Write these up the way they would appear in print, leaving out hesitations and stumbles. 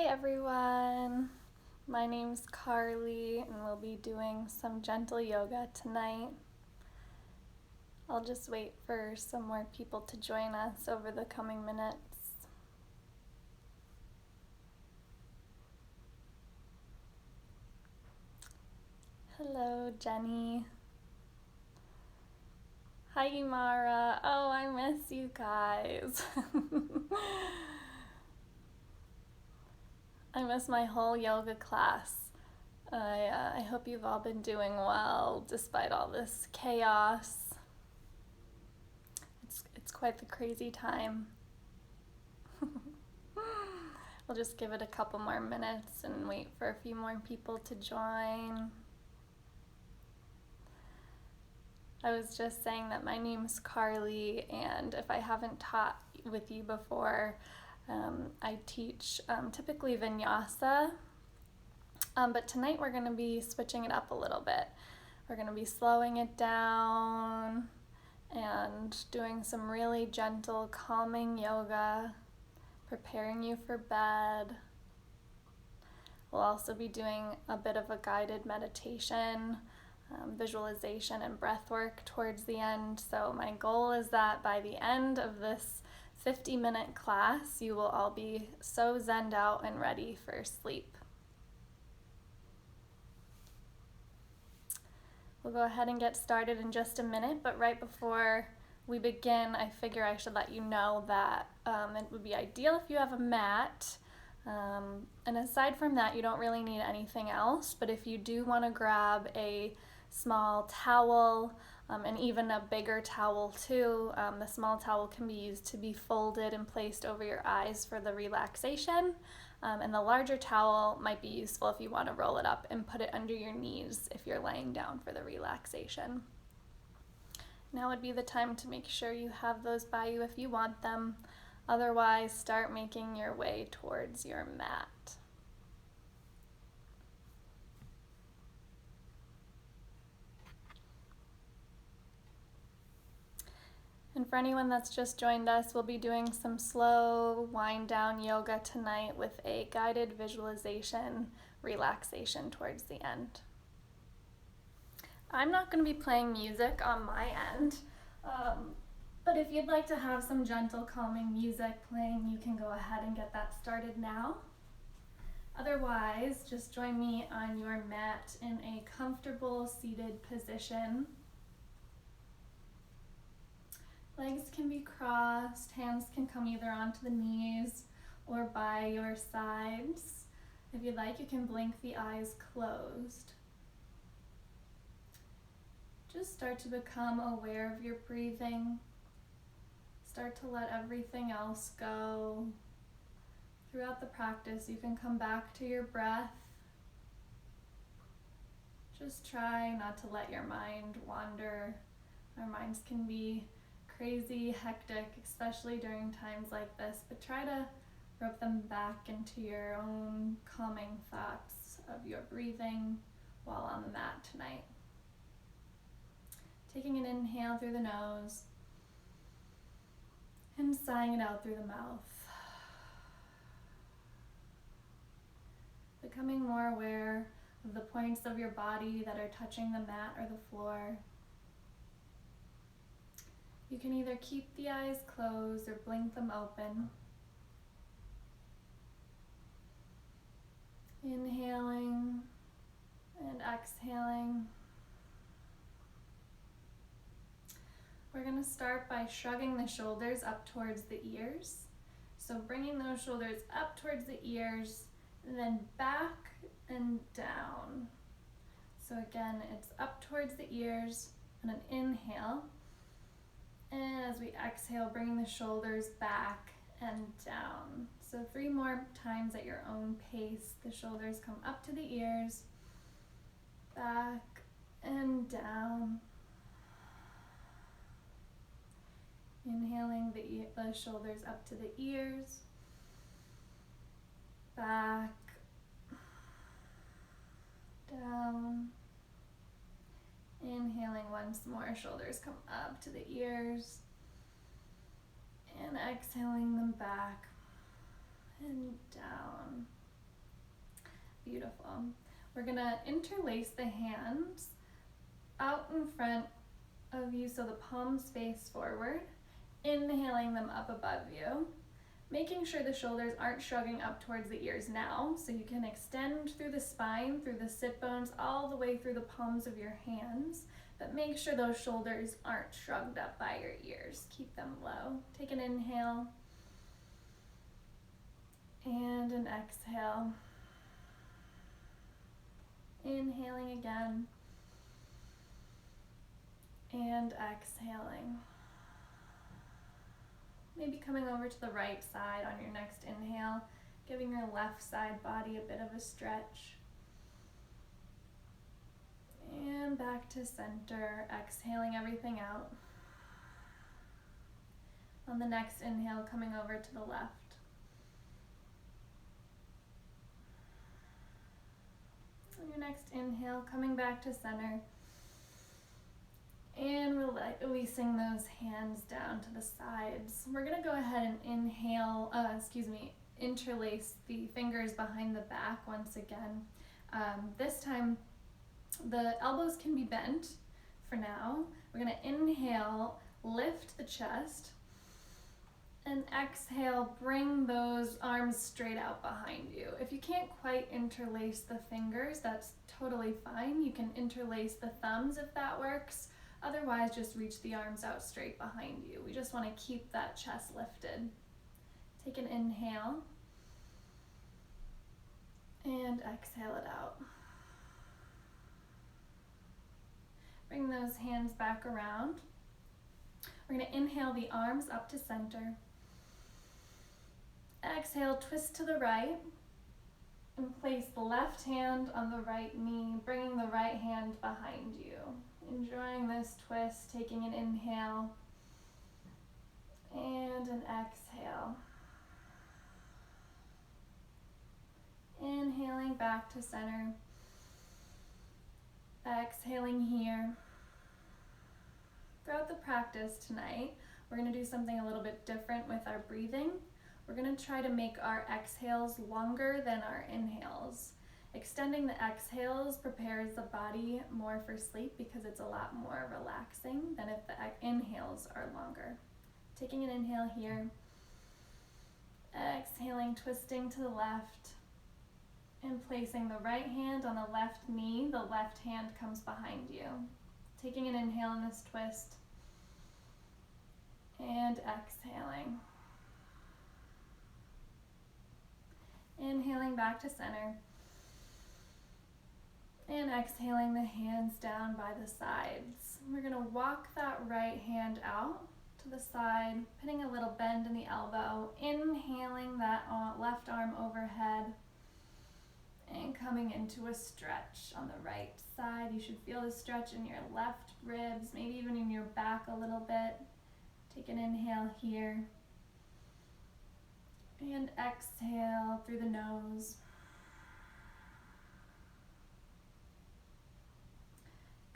Hi everyone, my name's Carly and we'll be doing some gentle yoga tonight. I'll just wait for some more people to join us over the coming minutes. Hello Jenny. Hi Imara. Oh, I miss you guys. I miss my whole yoga class. I hope you've all been doing well despite all this chaos. It's quite the crazy time. We'll just give it a couple more minutes and wait for a few more people to join. I was just saying that my name's Carly, and if I haven't taught with you before, I teach typically vinyasa, but tonight we're going to be switching it up a little bit. We're going to be slowing it down and doing some really gentle, calming yoga, preparing you for bed. We'll also be doing a bit of a guided meditation, visualization, and breath work towards the end. So my goal is that by the end of this 50-minute class, you will all be so zenned out and ready for sleep. We'll go ahead and get started in just a minute, but right before we begin, I figure I should let you know that it would be ideal if you have a mat. And aside from that, you don't really need anything else, but if you do want to grab a small towel, and even a bigger towel too, the small towel can be used to be folded and placed over your eyes for the relaxation, and the larger towel might be useful if you want to roll it up and put it under your knees if you're laying down for the relaxation. Now would be the time to make sure you have those by you if you want them. Otherwise, start making your way towards your mat. And for anyone that's just joined us, we'll be doing some slow wind down yoga tonight with a guided visualization relaxation towards the end. I'm not going to be playing music on my end, but if you'd like to have some gentle calming music playing, you can go ahead and get that started now. Otherwise, just join me on your mat in a comfortable seated position. Legs can be crossed, hands can come either onto the knees or by your sides. If you'd like, you can blink the eyes closed. Just start to become aware of your breathing. Start to let everything else go. Throughout the practice, you can come back to your breath. Just try not to let your mind wander. Our minds can be crazy, hectic, especially during times like this, but try to rope them back into your own calming thoughts of your breathing while on the mat tonight. Taking an inhale through the nose and sighing it out through the mouth. Becoming more aware of the points of your body that are touching the mat or the floor. You can either keep the eyes closed or blink them open. Inhaling and exhaling. We're going to start by shrugging the shoulders up towards the ears. So bringing those shoulders up towards the ears and then back and down. So again, it's up towards the ears and an inhale. And as we exhale, bringing the shoulders back and down. So 3 more times at your own pace. The shoulders come up to the ears, back and down. Inhaling the shoulders up to the ears, back, down. Inhaling once more, shoulders come up to the ears, and exhaling them back and down. Beautiful. We're gonna interlace the hands out in front of you so the palms face forward, inhaling them up above you, making sure the shoulders aren't shrugging up towards the ears now, so you can extend through the spine, through the sit bones, all the way through the palms of your hands, but make sure those shoulders aren't shrugged up by your ears. Keep them low. Take an inhale and an exhale. Inhaling again and exhaling. Maybe coming over to the right side on your next inhale, giving your left side body a bit of a stretch. And back to center, exhaling everything out. On the next inhale, coming over to the left. On your next inhale, coming back to center. And releasing those hands down to the sides. We're gonna go ahead and interlace the fingers behind the back once again. This time, the elbows can be bent for now. We're gonna inhale, lift the chest, and exhale, bring those arms straight out behind you. If you can't quite interlace the fingers, that's totally fine. You can interlace the thumbs if that works. Otherwise, just reach the arms out straight behind you. We just want to keep that chest lifted. Take an inhale and exhale it out. Bring those hands back around. We're going to inhale the arms up to center. Exhale, twist to the right and place the left hand on the right knee, bringing the right hand behind you. Enjoying this twist, taking an inhale and an exhale. Inhaling back to center. Exhaling here. Throughout the practice tonight, we're going to do something a little bit different with our breathing. We're going to try to make our exhales longer than our inhales. Extending the exhales prepares the body more for sleep because it's a lot more relaxing than if the inhales are longer. Taking an inhale here. Exhaling, twisting to the left. And placing the right hand on the left knee, the left hand comes behind you. Taking an inhale in this twist. And exhaling. Inhaling back to center. And exhaling the hands down by the sides. We're going to walk that right hand out to the side, putting a little bend in the elbow, inhaling that left arm overhead, and coming into a stretch on the right side. You should feel the stretch in your left ribs, maybe even in your back a little bit. Take an inhale here. And exhale through the nose.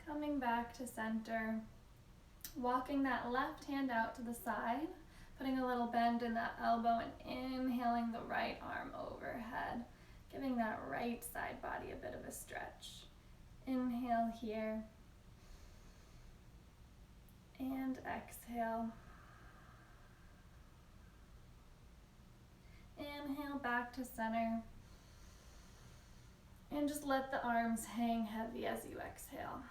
Coming back to center, walking that left hand out to the side, putting a little bend in that elbow and inhaling the right arm overhead, giving that right side body a bit of a stretch. Inhale here and exhale. Inhale back to center and just let the arms hang heavy as you exhale.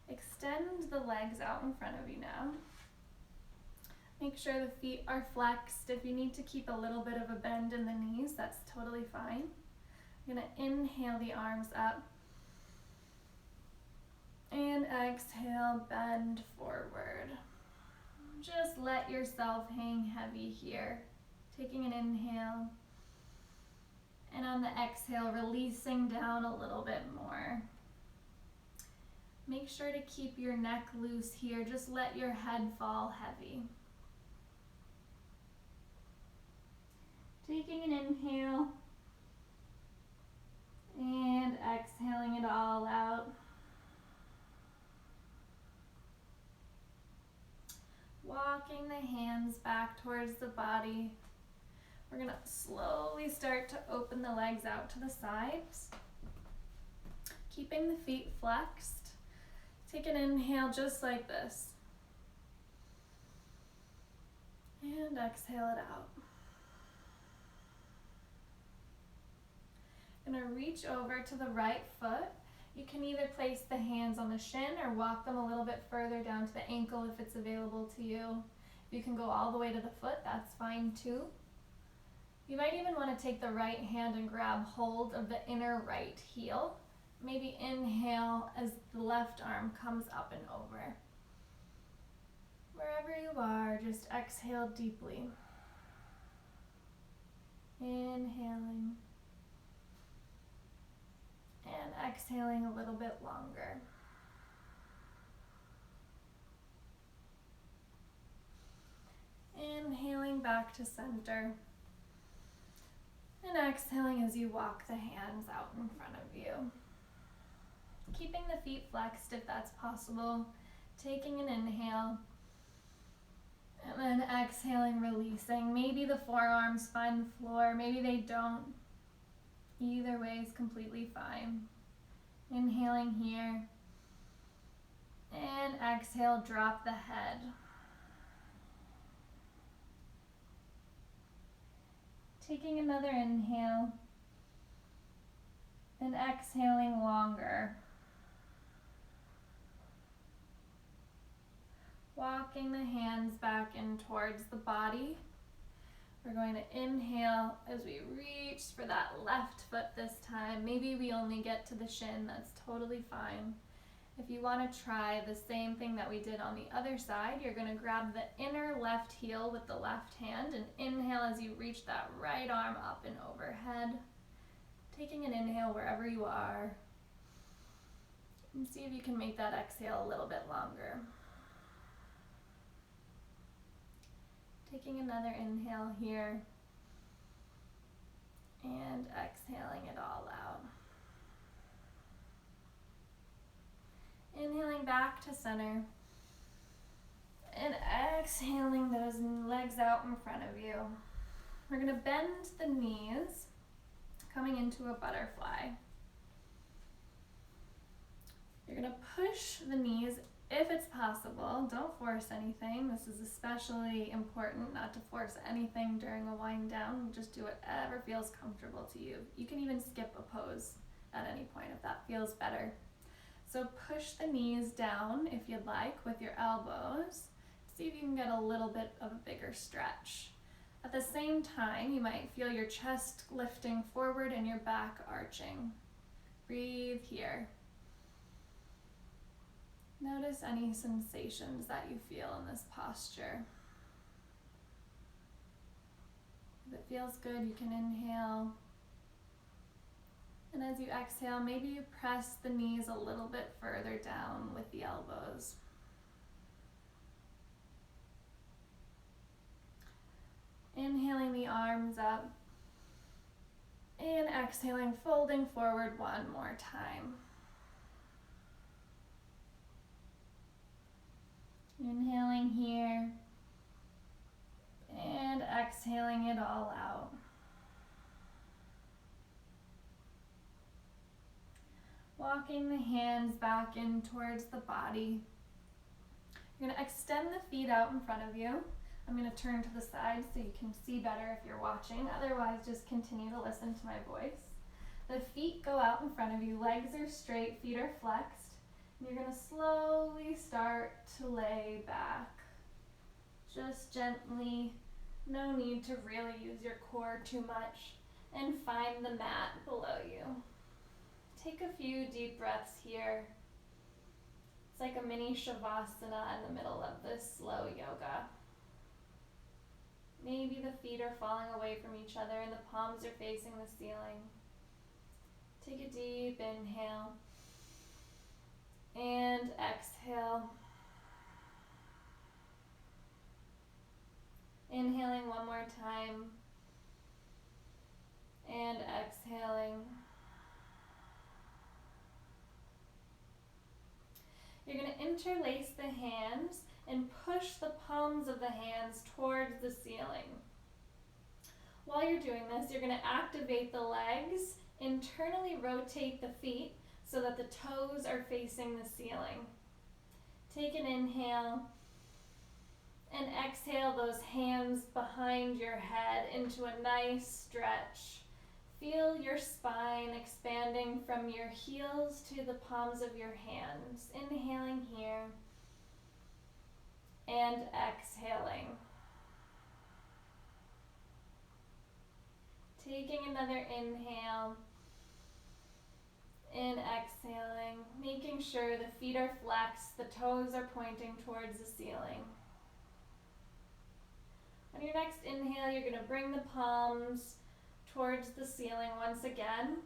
Extend the legs out in front of you now. Make sure the feet are flexed. If you need to keep a little bit of a bend in the knees, that's totally fine. You're going to inhale the arms up. And exhale, bend forward. Just let yourself hang heavy here. Taking an inhale. And on the exhale, releasing down a little bit more. Make sure to keep your neck loose here. Just let your head fall heavy. Taking an inhale and exhaling it all out. Walking the hands back towards the body. We're gonna slowly start to open the legs out to the sides, keeping the feet flexed. Take an inhale just like this. And exhale it out. Gonna reach over to the right foot. You can either place the hands on the shin or walk them a little bit further down to the ankle if it's available to you. If you can go all the way to the foot, that's fine too. You might even want to take the right hand and grab hold of the inner right heel. Maybe inhale as the left arm comes up and over. Wherever you are, just exhale deeply. Inhaling. And exhaling a little bit longer. Inhaling back to center. And exhaling as you walk the hands out in front of you. Keeping the feet flexed if that's possible. Taking an inhale. And then exhaling, releasing. Maybe the forearms find the floor, maybe they don't. Either way is completely fine. Inhaling here. And exhale, drop the head. Taking another inhale. And exhaling longer. Walking the hands back in towards the body. We're going to inhale as we reach for that left foot this time. Maybe we only get to the shin, that's totally fine. If you want to try the same thing that we did on the other side, you're going to grab the inner left heel with the left hand and inhale as you reach that right arm up and overhead. Taking an inhale wherever you are. And see if you can make that exhale a little bit longer. Taking another inhale here and exhaling it all out. Inhaling back to center and exhaling those legs out in front of you. We're going to bend the knees, coming into a butterfly. You're going to push the knees if it's possible. Don't force anything. This is especially important not to force anything during a wind down. Just do whatever feels comfortable to you. You can even skip a pose at any point if that feels better. So push the knees down if you'd like with your elbows. See if you can get a little bit of a bigger stretch. At the same time, you might feel your chest lifting forward and your back arching. Breathe here. Notice any sensations that you feel in this posture. If it feels good, you can inhale. And as you exhale, maybe you press the knees a little bit further down with the elbows. Inhaling the arms up. And exhaling, folding forward one more time. Inhaling here and exhaling it all out. Walking the hands back in towards the body. You're going to extend the feet out in front of you. I'm going to turn to the side so you can see better if you're watching. Otherwise, just continue to listen to my voice. The feet go out in front of you. Legs are straight, feet are flexed. You're going to slowly start to lay back. Just gently, no need to really use your core too much, and find the mat below you. Take a few deep breaths here. It's like a mini shavasana in the middle of this slow yoga. Maybe the feet are falling away from each other and the palms are facing the ceiling. Take a deep inhale. And exhale. Inhaling one more time. And exhaling. You're going to interlace the hands and push the palms of the hands towards the ceiling. While you're doing this, you're going to activate the legs, internally rotate the feet so that the toes are facing the ceiling. Take an inhale and exhale those hands behind your head into a nice stretch. Feel your spine expanding from your heels to the palms of your hands. Inhaling here and exhaling. Taking another inhale and exhaling, making sure the feet are flexed, the toes are pointing towards the ceiling. On your next inhale, you're going to bring the palms towards the ceiling once again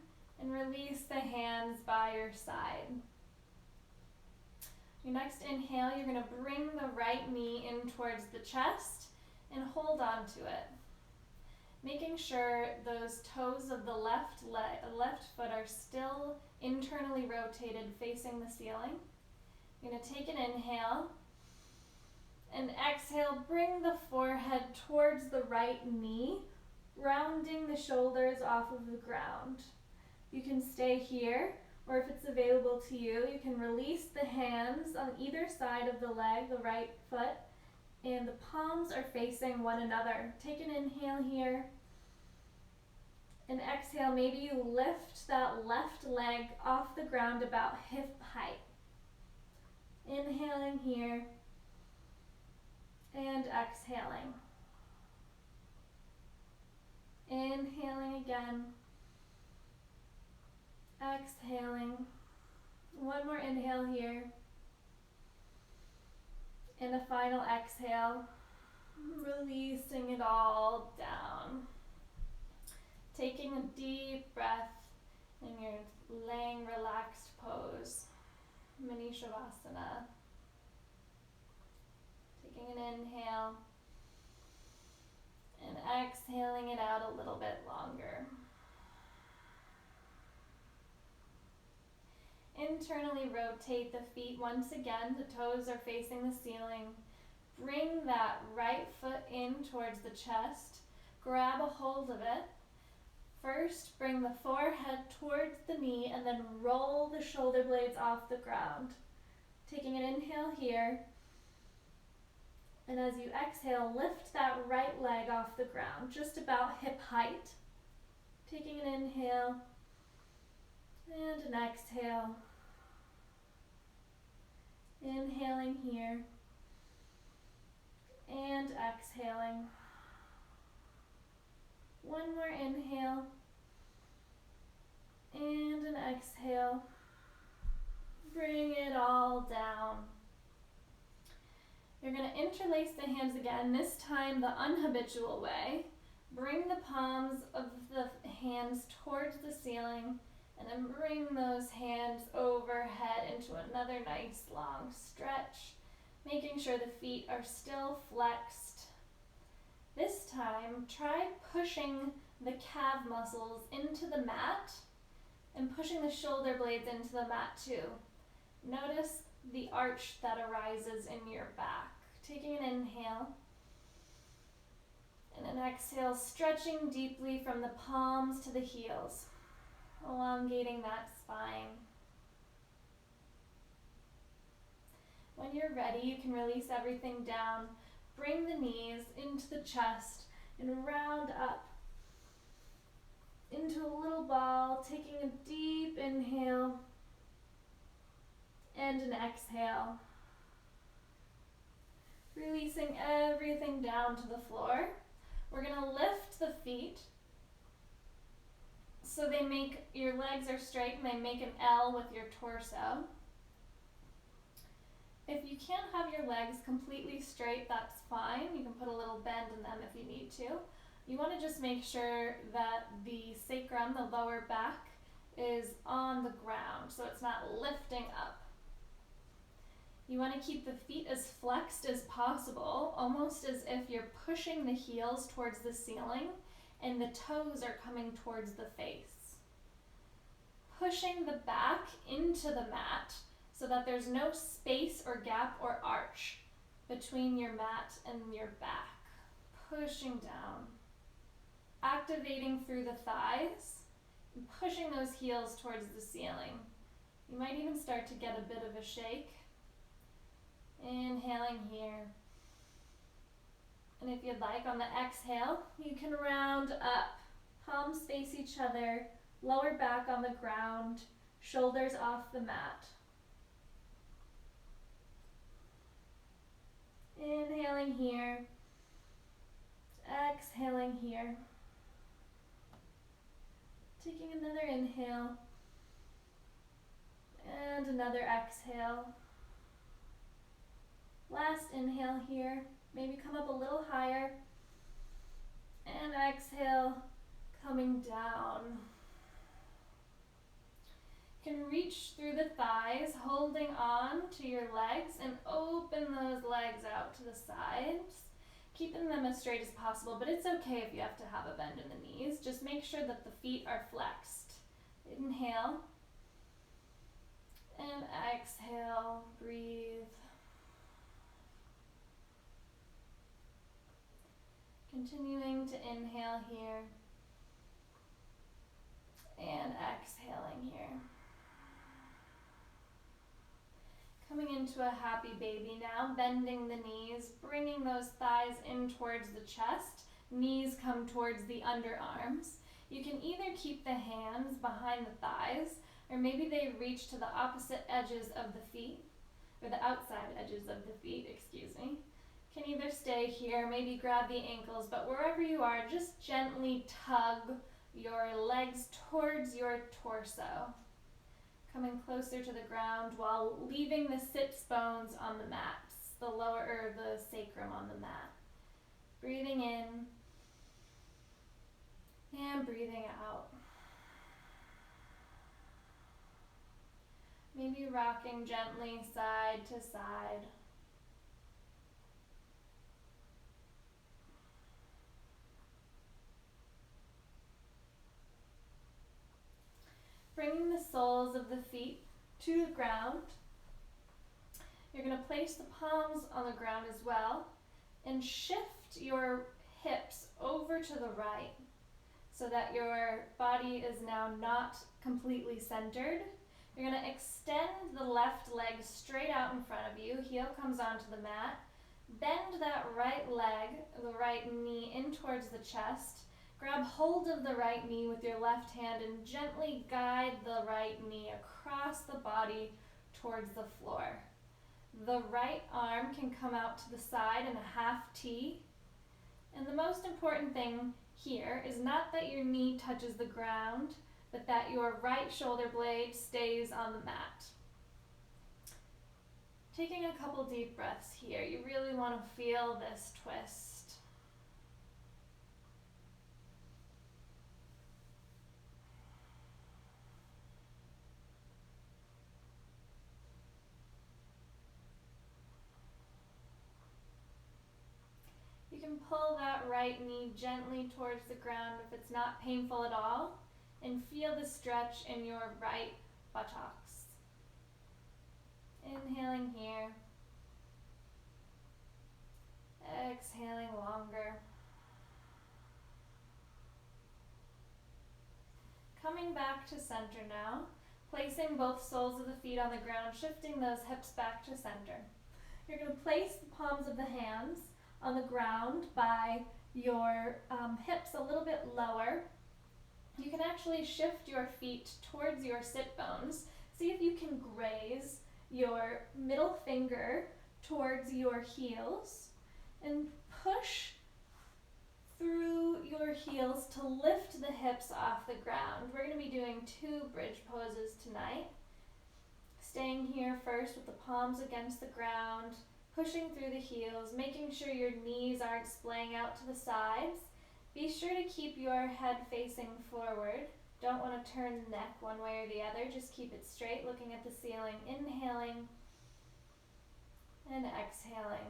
and release the hands by your side. Your next inhale, you're going to bring the right knee in towards the chest and hold on to it. Making sure those toes of the left foot are still internally rotated facing the ceiling. You're going to take an inhale and exhale, bring the forehead towards the right knee, rounding the shoulders off of the ground. You can stay here, or if it's available to you, you can release the hands on either side of the leg, the right foot, and the palms are facing one another. Take an inhale here, and exhale, maybe you lift that left leg off the ground about hip height. Inhaling here, and exhaling. Inhaling again, exhaling. One more inhale here, and a final exhale, releasing it all down. Taking a deep breath in your laying relaxed pose, Mini Shavasana. Taking an inhale and exhaling it out a little bit longer. Internally rotate the feet once again. The toes are facing the ceiling. Bring that right foot in towards the chest. Grab a hold of it. First, bring the forehead towards the knee and then roll the shoulder blades off the ground. Taking an inhale here. And as you exhale, lift that right leg off the ground, just about hip height. Taking an inhale and an exhale. Inhaling here and exhaling. One more inhale and an exhale. Bring it all down. You're going to interlace the hands again, this time the unhabitual way. Bring the palms of the hands towards the ceiling and then bring those hands overhead into another nice long stretch, making sure the feet are still flexed. This time, try pushing the calf muscles into the mat and pushing the shoulder blades into the mat too. Notice the arch that arises in your back. Taking an inhale and an exhale, stretching deeply from the palms to the heels, elongating that spine. When you're ready, you can release everything down. Bring the knees into the chest and round up into a little ball, taking a deep inhale and an exhale. Releasing everything down to the floor. We're going to lift the feet so they make, your legs are straight and they make an L with your torso. If you can't have your legs completely straight, that's fine. You can put a little bend in them if you need to. You want to just make sure that the sacrum, the lower back, is on the ground so it's not lifting up. You want to keep the feet as flexed as possible, almost as if you're pushing the heels towards the ceiling and the toes are coming towards the face. Pushing the back into the mat so that there's no space or gap or arch between your mat and your back. Pushing down. activating through the thighs and pushing those heels towards the ceiling. You might even start to get a bit of a shake. Inhaling here. And if you'd like, on the exhale, you can round up. Palms face each other, lower back on the ground, shoulders off the mat. Inhaling here. Exhaling here. Taking another inhale. And another exhale. Last inhale here. Maybe come up a little higher. And exhale, coming down. You can reach through the thighs, holding on to your legs, and open those legs out to the sides, keeping them as straight as possible, but it's okay if you have to have a bend in the knees. Just make sure that the feet are flexed. Inhale. And exhale, breathe. Continuing to inhale here. And exhaling here. Coming into a happy baby now, bending the knees, bringing those thighs in towards the chest. Knees come towards the underarms. You can either keep the hands behind the thighs, or maybe they reach to the opposite edges of the feet, or the outside edges of the feet, excuse me. Can either stay here, maybe grab the ankles, but wherever you are, just gently tug your legs towards your torso. Coming closer to the ground while leaving the sits bones on the mat, the lower or the sacrum on the mat. Breathing in and breathing out. Maybe rocking gently side to side. Bringing the soles of the feet to the ground. You're going to place the palms on the ground as well and shift your hips over to the right so that your body is now not completely centered. You're going to extend the left leg straight out in front of you. Heel comes onto the mat. Bend that right leg, the right knee in towards the chest. Grab hold of the right knee with your left hand and gently guide the right knee across the body towards the floor. The right arm can come out to the side in a half T. And the most important thing here is not that your knee touches the ground, but that your right shoulder blade stays on the mat. Taking a couple deep breaths here. You really want to feel this twist. You can pull that right knee gently towards the ground if it's not painful at all, and feel the stretch in your right buttocks. Inhaling here. Exhaling longer. Coming back to center now, placing both soles of the feet on the ground, shifting those hips back to center. You're going to place the palms of the hands on the ground by your hips a little bit lower. You can actually shift your feet towards your sit bones. See if you can graze your middle finger towards your heels and push through your heels to lift the hips off the ground. We're going to be doing 2 bridge poses tonight. Staying here first with the palms against the ground, pushing through the heels, making sure your knees aren't splaying out to the sides. Be sure to keep your head facing forward. Don't want to turn the neck one way or the other. Just keep it straight, looking at the ceiling. Inhaling and exhaling.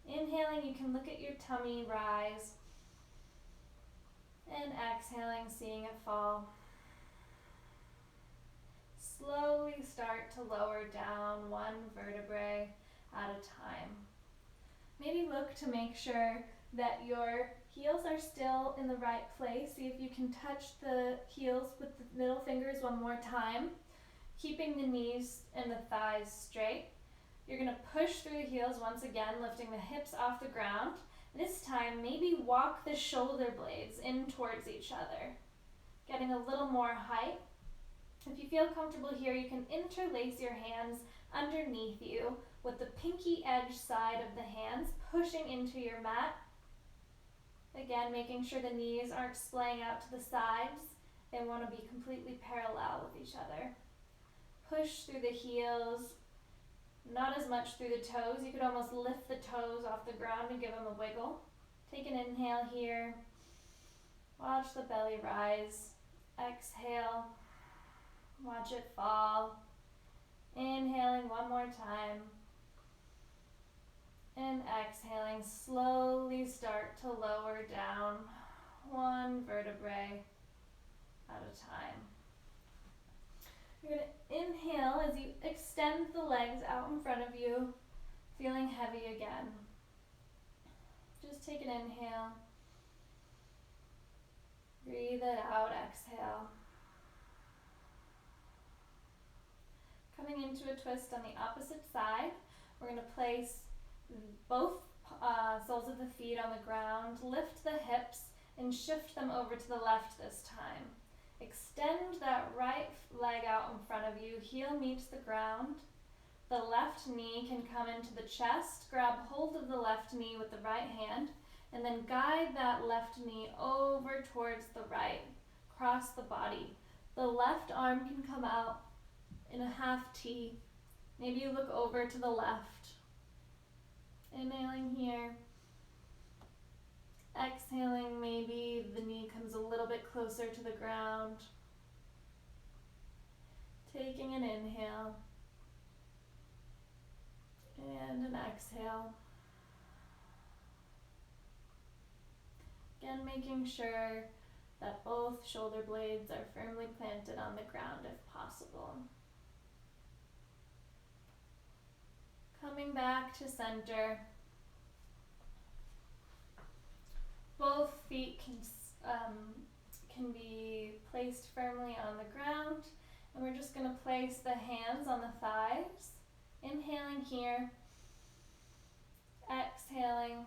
Inhaling, you can look at your tummy rise. And exhaling, seeing it fall. Slowly start to lower down 1 vertebrae at a time. Maybe look to make sure that your heels are still in the right place. See if you can touch the heels with the middle fingers one more time, keeping the knees and the thighs straight. You're going to push through the heels once again, lifting the hips off the ground. This time, maybe walk the shoulder blades in towards each other, getting a little more height. If you feel comfortable here, you can interlace your hands underneath you with the pinky edge side of the hands pushing into your mat. Again, making sure the knees aren't splaying out to the sides. They want to be completely parallel with each other. Push through the heels, not as much through the toes. You could almost lift the toes off the ground and give them a wiggle. Take an inhale here. Watch the belly rise. Exhale. Watch it fall. Inhaling one more time. And exhaling, slowly start to lower down one vertebrae at a time. You're going to inhale as you extend the legs out in front of you, feeling heavy again. Just take an inhale. Breathe it out, exhale. Coming into a twist on the opposite side, we're going to place both soles of the feet on the ground, lift the hips, and shift them over to the left this time. Extend that right leg out in front of you, heel meets the ground. The left knee can come into the chest, grab hold of the left knee with the right hand, and then guide that left knee over towards the right, cross the body. The left arm can come out in a half T. Maybe you look over to the left. Inhaling here. Exhaling, maybe the knee comes a little bit closer to the ground. Taking an inhale. And an exhale. Again, making sure that both shoulder blades are firmly planted on the ground if possible. Coming back to center. Both feet can be placed firmly on the ground, and we're just going to place the hands on the thighs. Inhaling here, exhaling,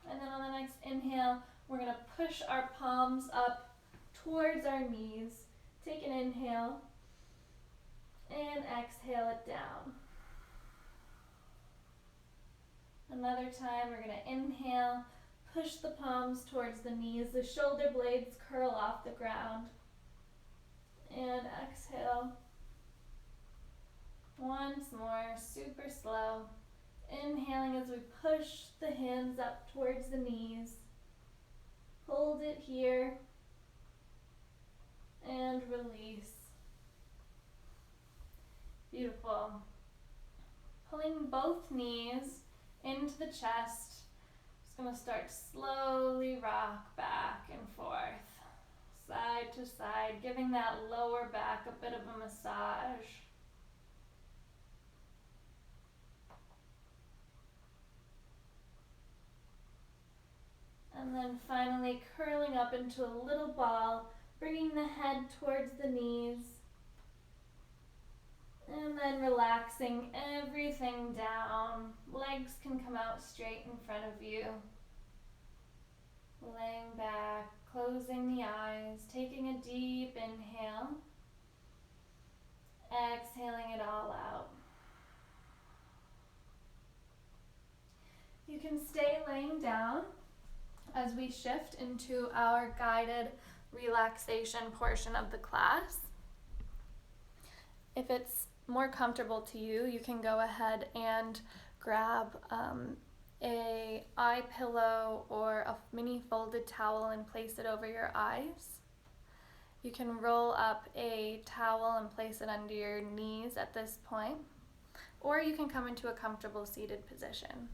and then on the next inhale, we're going to push our palms up towards our knees. Take an inhale, and exhale it down. Another time, we're going to inhale, push the palms towards the knees, the shoulder blades curl off the ground. And exhale. Once more, super slow. Inhaling as we push the hands up towards the knees. Hold it here. And release. Beautiful. Pulling both knees into the chest. Just going to start slowly rock back and forth, side to side, giving that lower back a bit of a massage. And then finally curling up into a little ball, bringing the head towards the knees. And then relaxing everything down. Legs can come out straight in front of you. Laying back, closing the eyes, taking a deep inhale. Exhaling it all out. You can stay laying down as we shift into our guided relaxation portion of the class. If it's more comfortable to you, you can go ahead and grab a eye pillow or a mini folded towel and place it over your eyes. You can roll up a towel and place it under your knees at this point, or you can come into a comfortable seated position.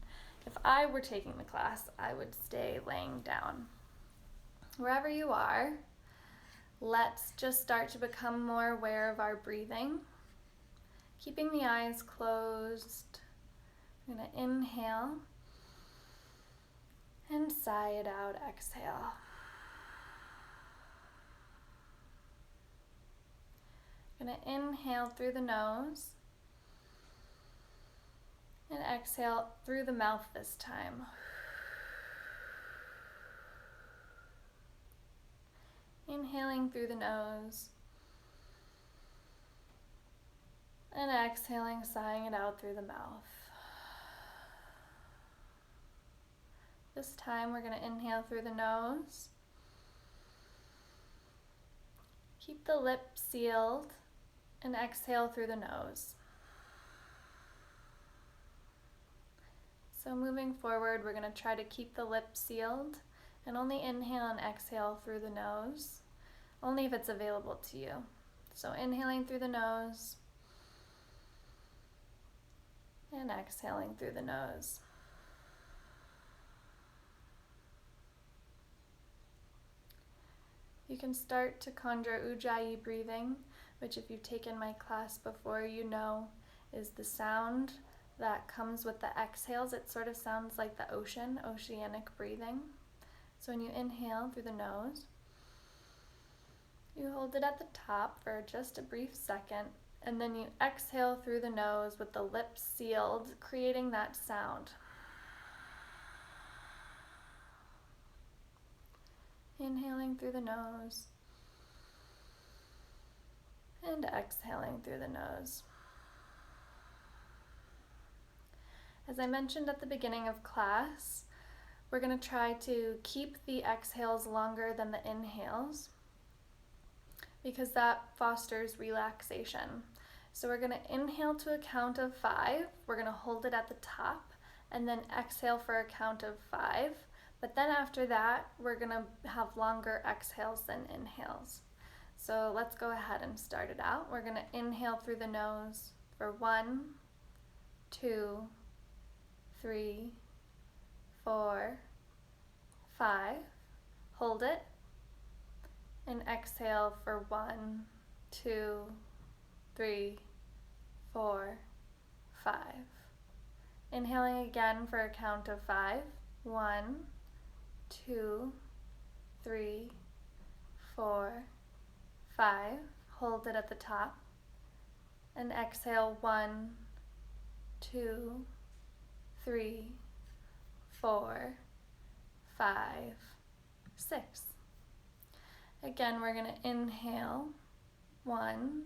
If I were taking the class, I would stay laying down. Wherever you are, let's just start to become more aware of our breathing. Keeping the eyes closed, I'm going to inhale sigh it out, exhale. Gonna inhale through the nose and exhale through the mouth this time. Inhaling through the nose and exhaling, sighing it out through the mouth. This time we're going to inhale through the nose. Keep the lips sealed and exhale through the nose. So moving forward, we're going to try to keep the lips sealed and only inhale and exhale through the nose, only if it's available to you. So inhaling through the nose and exhaling through the nose. You can start to conjure Ujjayi breathing, which if you've taken my class before, you know is the sound that comes with the exhales. It sort of sounds like the ocean, oceanic breathing. So when you inhale through the nose, you hold it at the top for just a brief second, and then you exhale through the nose with the lips sealed, creating that sound. Inhaling through the nose and exhaling through the nose. As I mentioned at the beginning of class, we're going to try to keep the exhales longer than the inhales because that fosters relaxation. So we're going to inhale to a count of 5. We're going to hold it at the top and then exhale for a count of 5. But then after that, we're going to have longer exhales than inhales. So let's go ahead and start it out. We're going to inhale through the nose for 1, 2, 3, 4, 5. Hold it. And exhale for 1, 2, 3, 4, 5. Inhaling again for a count of 5. 1, 2, 3, 4, 5. Hold it at the top. And exhale 1, 2, 3, 4, 5, 6. Again, we're going to inhale 1,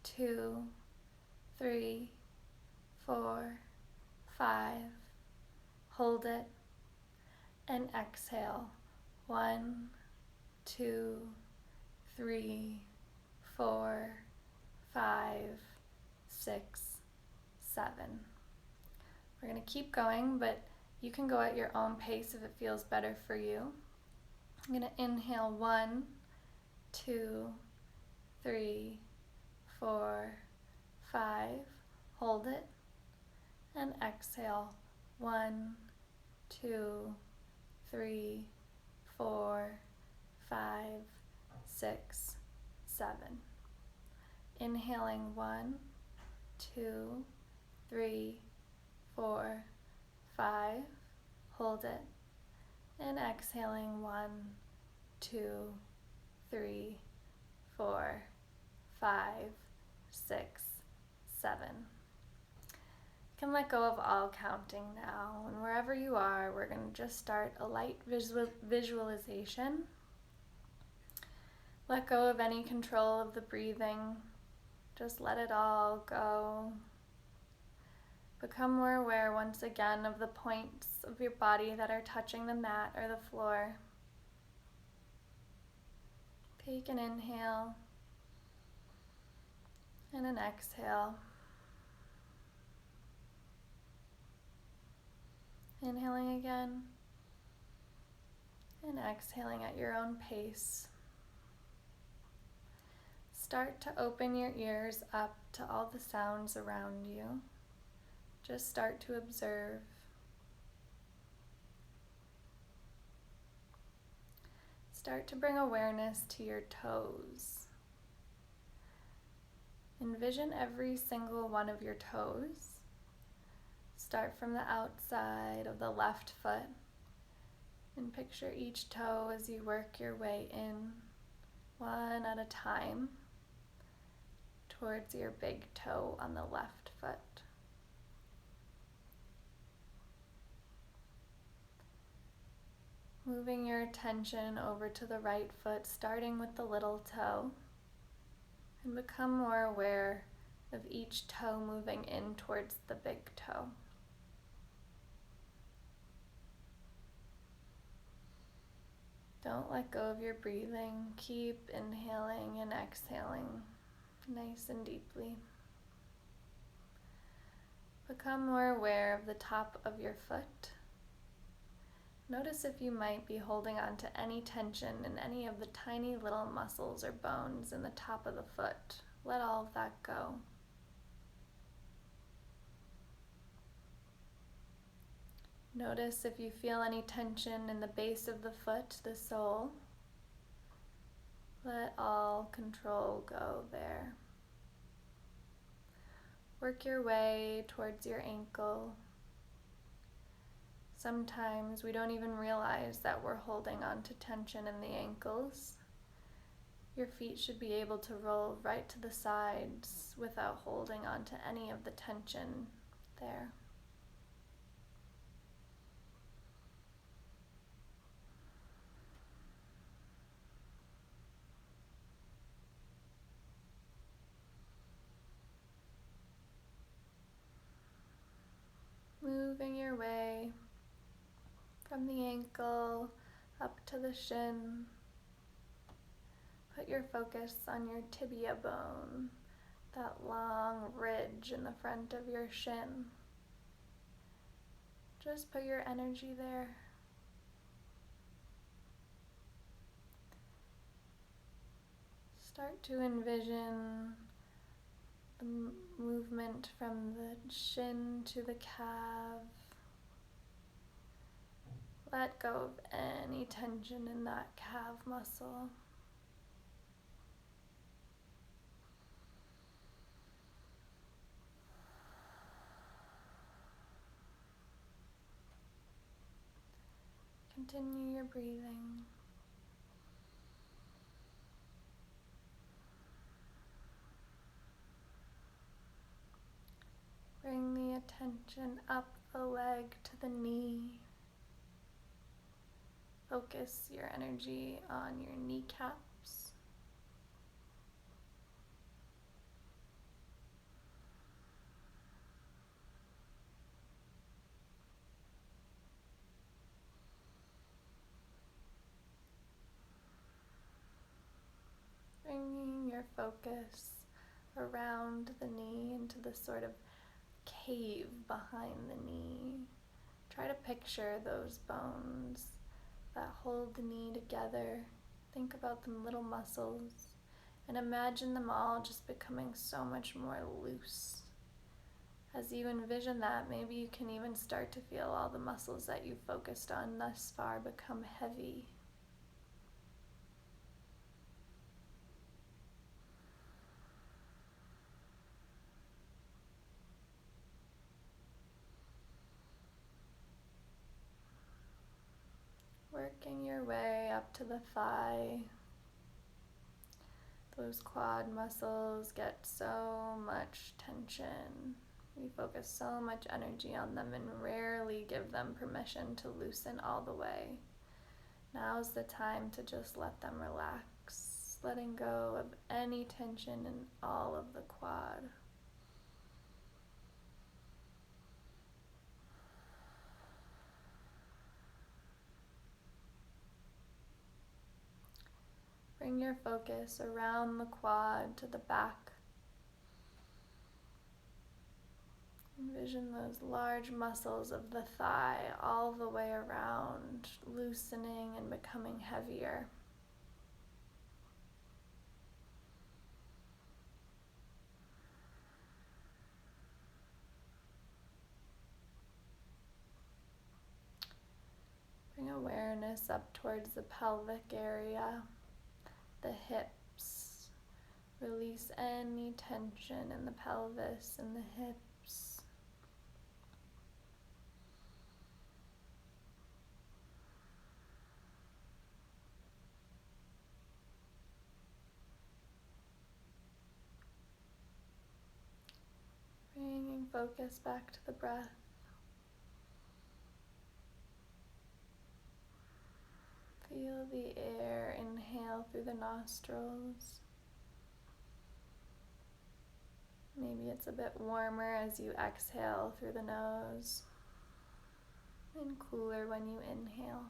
2, 3, 4, 5. Hold it and exhale 1, 2, 3, 4, 5, 6, 7. We're going to keep going, but you can go at your own pace if it feels better for you. I'm going to inhale 1, 2, 3, 4, 5. Hold it and exhale 1, 2, 3, 4, 5, 6, 7. Inhaling 1, 2, 3, 4, 5. Hold it. And exhaling 1, 2, 3, 4, 5, 6, 7. You can let go of all counting now, and wherever you are, we're going to just start a light visualization. Let go of any control of the breathing. Just let it all go. Become more aware once again of the points of your body that are touching the mat or the floor. Take an inhale and an exhale. Inhaling again and exhaling at your own pace. Start to open your ears up to all the sounds around you. Just start to observe. Start to bring awareness to your toes. Envision every single one of your toes. Start from the outside of the left foot And picture each toe as you work your way in, one at a time, towards your big toe on the left foot. Moving your attention over to the right foot, starting with the little toe, and become more aware of each toe moving in towards the big toe. Don't let go of your breathing. Keep inhaling and exhaling nice and deeply. Become more aware of the top of your foot. Notice if you might be holding on to any tension in any of the tiny little muscles or bones in the top of the foot. Let all of that go. Notice if you feel any tension in the base of the foot, the sole. Let all control go there. Work your way towards your ankle. Sometimes we don't even realize that we're holding on to tension in the ankles. Your feet should be able to roll right to the sides without holding on to any of the tension there. Moving your way from the ankle up to the shin. Put your focus on your tibia bone, that long ridge in the front of your shin. Just put your energy there. Start to envision the movement from the shin to the calf. Let go of any tension in that calf muscle. Continue your breathing. Bring the attention up the leg to the knee. Focus your energy on your kneecaps. Bringing your focus around the knee into the sort of cave behind the knee. Try to picture those bones that hold the knee together. Think about the little muscles and imagine them all just becoming so much more loose. As you envision that, maybe you can even start to feel all the muscles that you've focused on thus far become heavy. Working your way up to the thigh. Those quad muscles get so much tension. We focus so much energy on them and rarely give them permission to loosen all the way. Now's the time to just let them relax, letting go of any tension in all of the quad. Bring your focus around the quad to the back. Envision those large muscles of the thigh all the way around, loosening and becoming heavier. Bring awareness up towards the pelvic area, the hips. Release any tension in the pelvis and the hips. focus back to the breath. Feel the air inhale through the nostrils. Maybe it's a bit warmer as you exhale through the nose, and cooler when you inhale.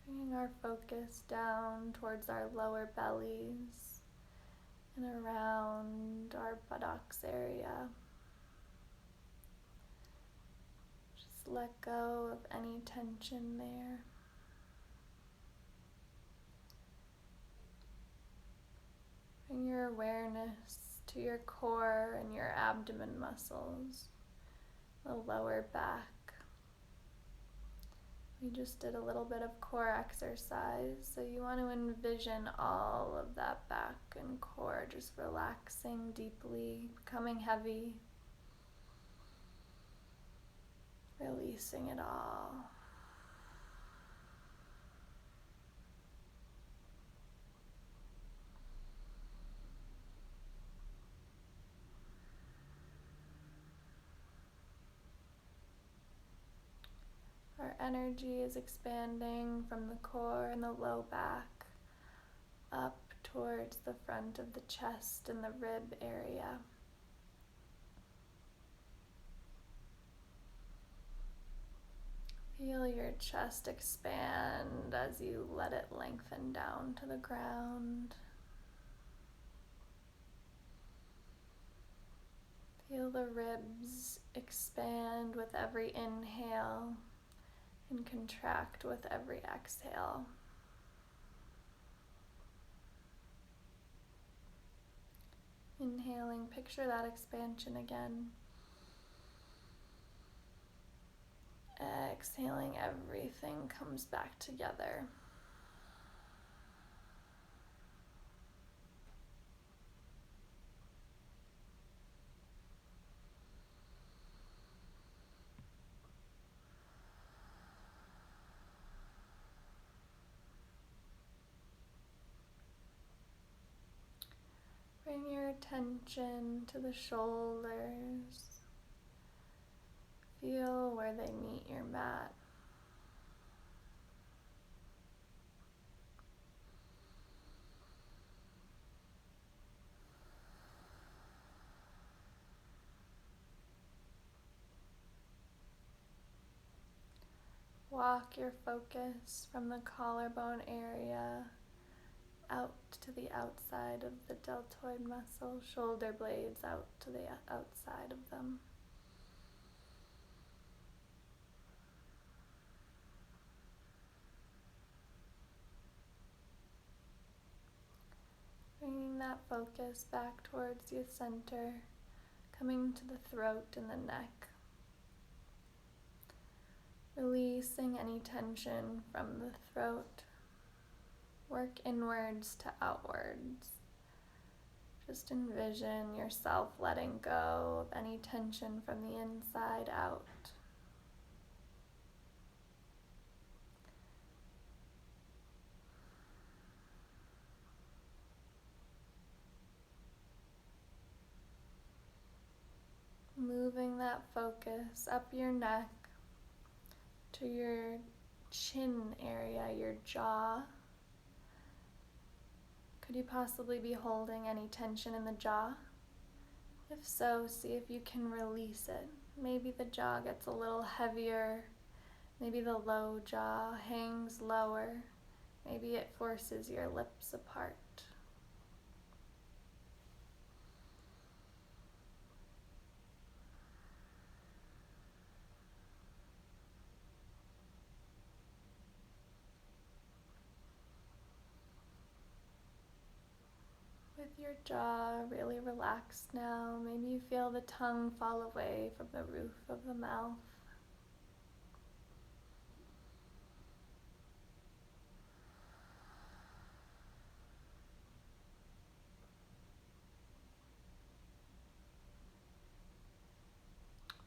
Bringing our focus down towards our lower bellies and around our buttocks area. Just let go of any tension there. Bring your awareness to your core and your abdomen muscles, the lower back. We just did a little bit of core exercise, so you want to envision all of that back and core just relaxing deeply, becoming heavy, releasing it all. Our energy is expanding from the core and the low back up towards the front of the chest and the rib area. Feel your chest expand as you let it lengthen down to the ground. Feel the ribs expand with every inhale and contract with every exhale. Inhaling, picture that expansion again. Exhaling, everything comes back together. Bring your attention to the shoulders. Feel where they meet your mat. Walk your focus from the collarbone area out to the outside of the deltoid muscle, shoulder blades out to the outside of them. Bringing that focus back towards your center, coming to the throat and the neck. Releasing any tension from the throat. Work inwards to outwards. Just envision yourself letting go of any tension from the inside out. Moving that focus up your neck to your chin area, your jaw. Could you possibly be holding any tension in the jaw? If so, see if you can release it. Maybe the jaw gets a little heavier. Maybe the low jaw hangs lower. Maybe it forces your lips apart. With your jaw really relaxed now, maybe you feel the tongue fall away from the roof of the mouth.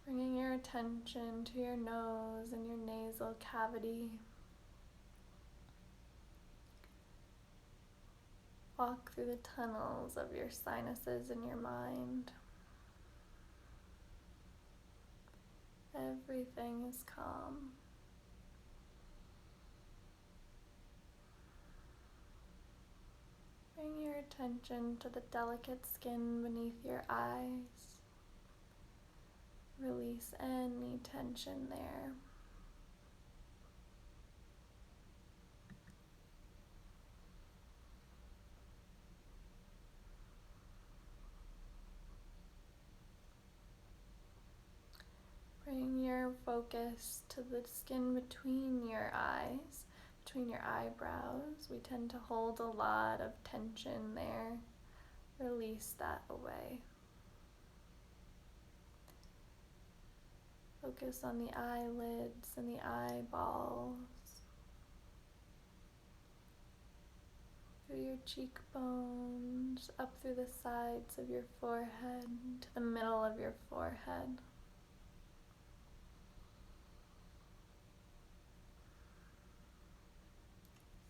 Bringing your attention to your nose and your nasal cavity. Walk through the tunnels of your sinuses in your mind. Everything is calm. Bring your attention to the delicate skin beneath your eyes. Release any tension there. Bring your focus to the skin between your eyes, between your eyebrows. We tend to hold a lot of tension there. Release that away. Focus on the eyelids and the eyeballs, through your cheekbones, up through the sides of your forehead, to the middle of your forehead.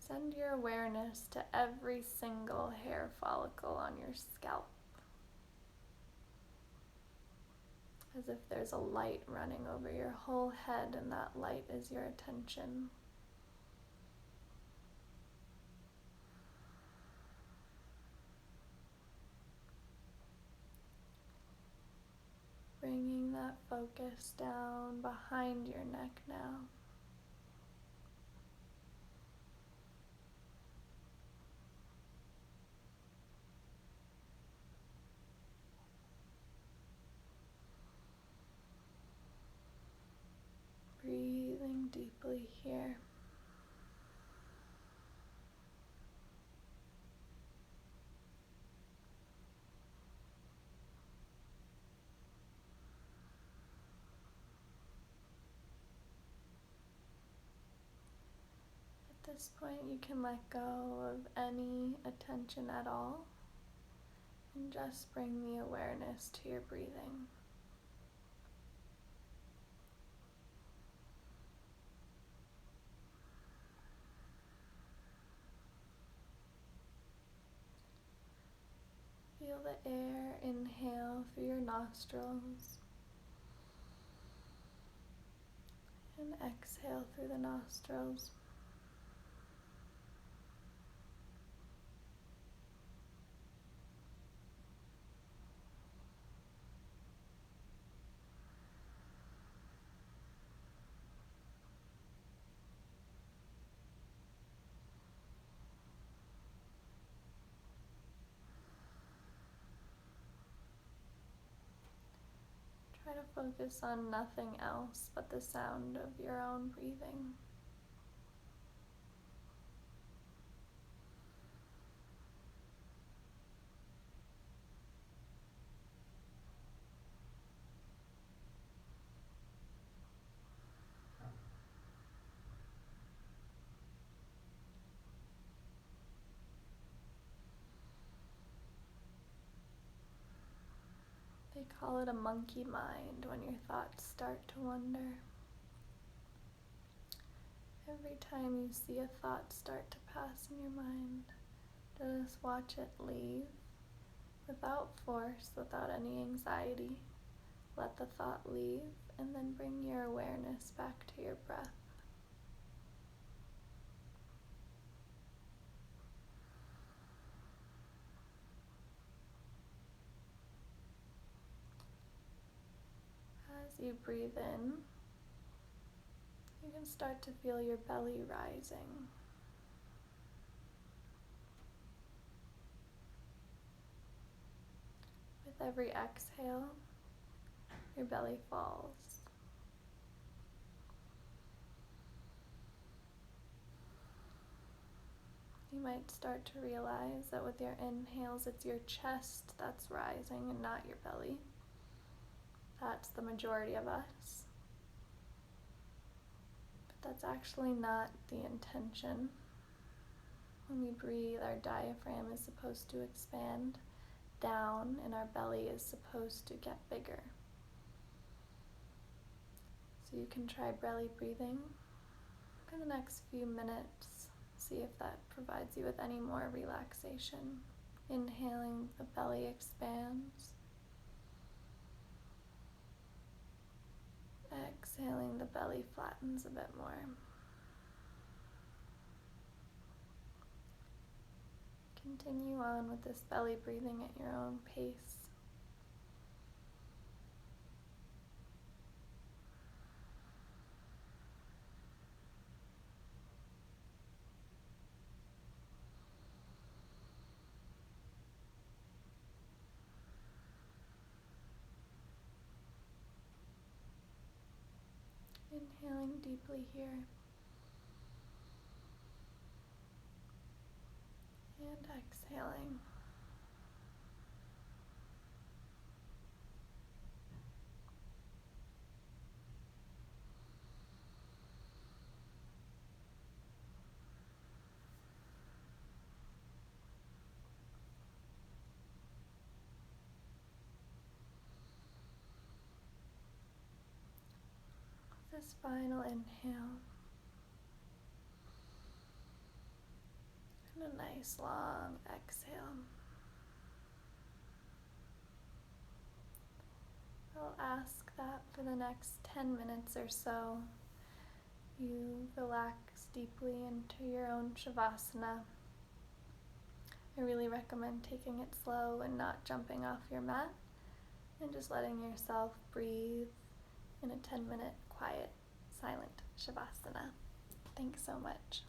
Send your awareness to every single hair follicle on your scalp, as if there's a light running over your whole head and that light is your attention. Bringing that focus down behind your neck now. Breathing deeply here. At this point, you can let go of any attention at all and just bring the awareness to your breathing. Feel the air inhale through your nostrils and exhale through the nostrils. Try to focus on nothing else but the sound of your own breathing. They call it a monkey mind when your thoughts start to wander. Every time you see a thought start to pass in your mind, just watch it leave without force, without any anxiety. Let the thought leave and then bring your awareness back to your breath. As you breathe in, you can start to feel your belly rising. With every exhale, your belly falls. You might start to realize that with your inhales, it's your chest that's rising and not your belly. That's the majority of us. But that's actually not the intention. When we breathe, our diaphragm is supposed to expand down and our belly is supposed to get bigger. So you can try belly breathing for the next few minutes. see if that provides you with any more relaxation. Inhaling, the belly expands. Exhaling, the belly flattens a bit more. Continue on with this belly breathing at your own pace. Inhaling deeply here. And exhaling. This final inhale. And a nice long exhale. I'll ask that for the next 10 minutes or so, you relax deeply into your own Shavasana. I really recommend taking it slow and not jumping off your mat, and just letting yourself breathe in a 10-minute quiet, silent Shavasana. Thanks so much.